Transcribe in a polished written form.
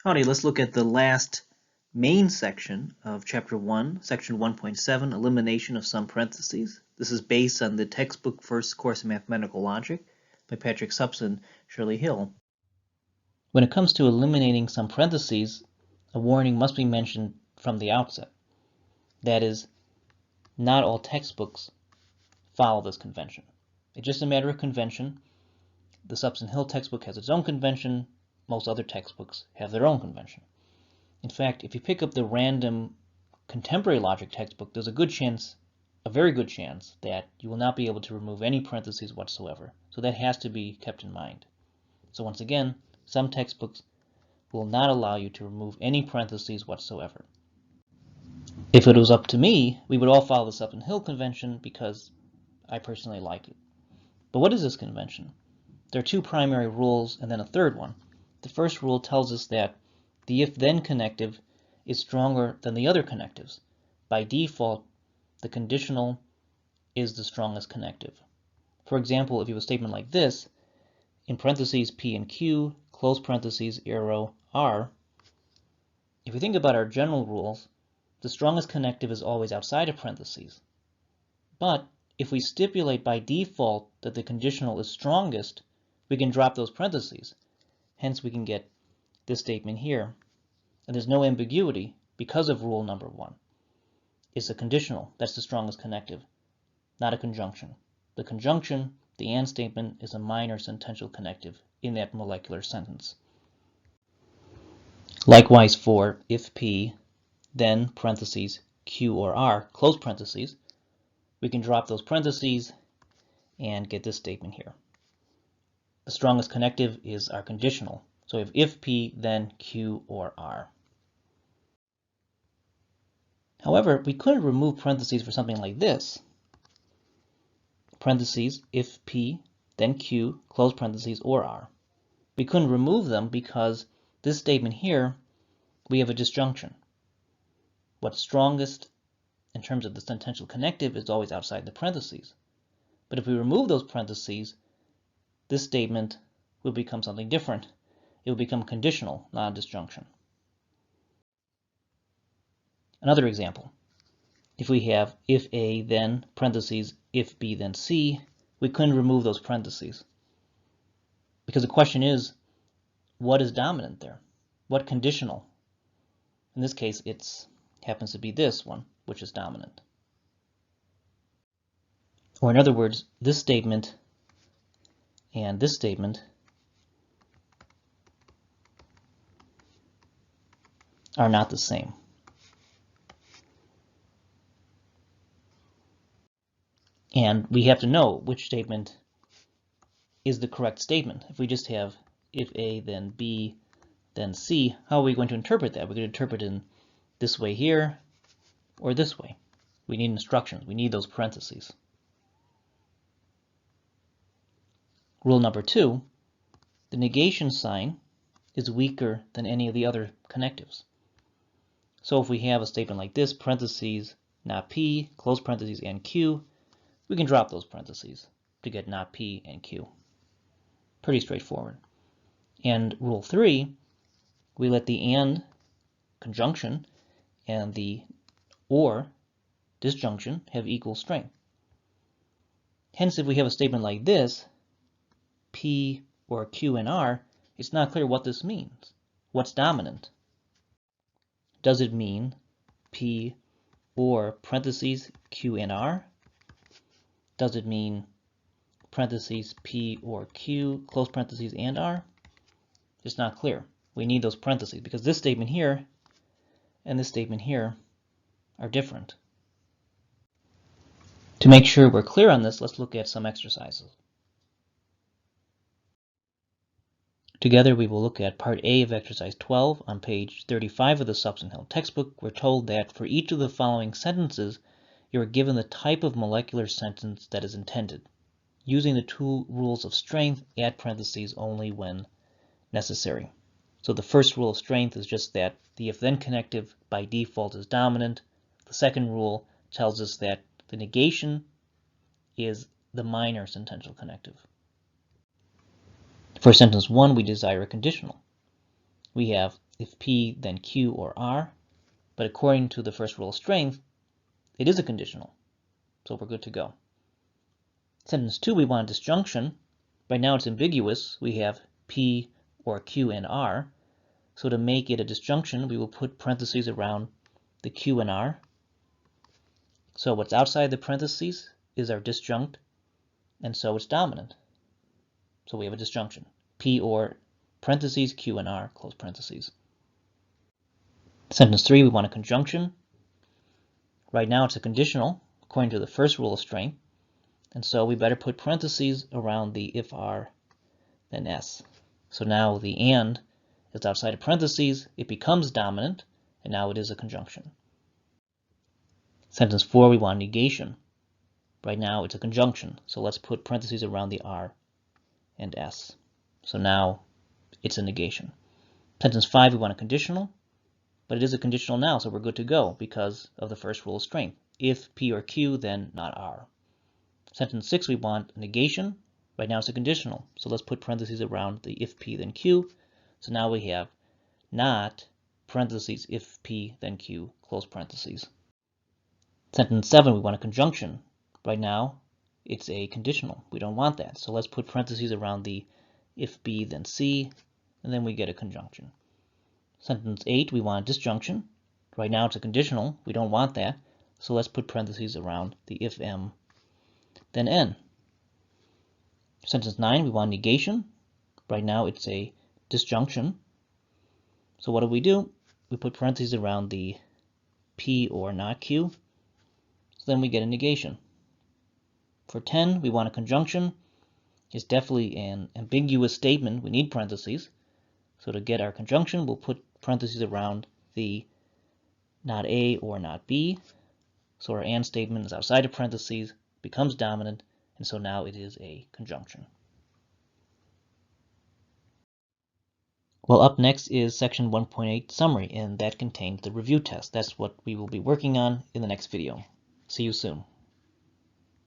Howdy, let's look at the last main section of Chapter 1, Section 1.7, Elimination of Some Parentheses. This is based on the textbook First Course in Mathematical Logic by Patrick Suppes and Shirley Hill. When it comes to eliminating some parentheses, a warning must be mentioned from the outset. That is, not all textbooks follow this convention. It's just a matter of convention. The Suppes and Hill textbook has its own convention. Most other textbooks have their own convention. In fact, if you pick up the random contemporary logic textbook, there's a very good chance that you will not be able to remove any parentheses whatsoever. So that has to be kept in mind. So once again, some textbooks will not allow you to remove any parentheses whatsoever. If it was up to me, we would all follow the Suppes and Hill convention because I personally like it. But what is this convention? There are two primary rules and then a third one. The first rule tells us that the if-then connective is stronger than the other connectives. By default, the conditional is the strongest connective. For example, if you have a statement like this, in parentheses P and Q, close parentheses, arrow R, if we think about our general rules, the strongest connective is always outside of parentheses. But if we stipulate by default that the conditional is strongest, we can drop those parentheses. Hence, we can get this statement here. And there's no ambiguity because of rule number 1. It's a conditional. That's the strongest connective, not a conjunction. The conjunction, the and statement, is a minor sentential connective in that molecular sentence. Likewise for if P, then parentheses Q or R, close parentheses, we can drop those parentheses and get this statement here. The strongest connective is our conditional. So if P, then Q or R. However, we couldn't remove parentheses for something like this. Parentheses, if P, then Q, close parentheses, or R. We couldn't remove them because this statement here, we have a disjunction. What's strongest in terms of the sentential connective is always outside the parentheses. But if we remove those parentheses, this statement will become something different. It will become conditional, not a disjunction. Another example. If we have if A, then parentheses, if B, then C, we couldn't remove those parentheses. Because the question is, what is dominant there? What conditional? In this case, it happens to be this one, which is dominant. Or in other words, this statement and this statement are not the same. And we have to know which statement is the correct statement. If we just have if A, then B, then C, how are we going to interpret that? We're going to interpret it in this way here or this way. We need instructions. We need those parentheses. Rule number 2, the negation sign is weaker than any of the other connectives. So if we have a statement like this, parentheses, not P, close parentheses, and Q, we can drop those parentheses to get not P and Q. Pretty straightforward. And rule 3, we let the and conjunction and the or disjunction have equal strength. Hence, if we have a statement like this, P or Q and R, it's not clear what this means. What's dominant? Does it mean P or parentheses Q and R? Does it mean parentheses P or Q, close parentheses, and R? It's not clear. We need those parentheses because this statement here and this statement here are different. To make sure we're clear on this, let's look at some exercises. Together we will look at part A of exercise 12 on page 35 of the Suppes and Hill textbook. We're told that for each of the following sentences, you are given the type of molecular sentence that is intended. Using the two rules of strength, add parentheses only when necessary. So the first rule of strength is just that the if-then connective by default is dominant. The second rule tells us that the negation is the minor sentential connective. For sentence 1, we desire a conditional. We have if P then Q or R, but according to the first rule of strength, it is a conditional, so we're good to go. Sentence 2, we want a disjunction. Right now it's ambiguous. We have P or Q and R. So to make it a disjunction, we will put parentheses around the Q and R. So what's outside the parentheses is our disjunct, and so it's dominant. So we have a disjunction. P or parentheses Q and R, close parentheses. Sentence 3, we want a conjunction. Right now it's a conditional, according to the first rule of strength. And so we better put parentheses around the if R, then S. So now the and is outside of parentheses, it becomes dominant, and now it is a conjunction. Sentence 4, we want negation. Right now it's a conjunction, so let's put parentheses around the R and S. So now it's a negation. Sentence 5, we want a conditional, but it is a conditional now, so we're good to go because of the first rule of strength. If P or Q, then not R. Sentence 6, we want a negation. Right now it's a conditional, so let's put parentheses around the if P then Q. So now we have not parentheses if P then Q, close parentheses. Sentence 7, we want a conjunction. Right now it's a conditional. We don't want that, so let's put parentheses around the if B then C, and then we get a conjunction. Sentence 8, we want a disjunction. Right now it's a conditional. We don't want that, so let's put parentheses around the if M then N. Sentence 9, we want negation. Right now it's a disjunction. So what do? We put parentheses around the P or not Q. So then we get a negation. For 10, we want a conjunction. It's definitely an ambiguous statement. We need parentheses. So to get our conjunction, we'll put parentheses around the not A or not B. So our and statement is outside of parentheses, becomes dominant, and so now it is a conjunction. Well, up next is section 1.8 summary, and that contains the review test. That's what we will be working on in the next video. See you soon.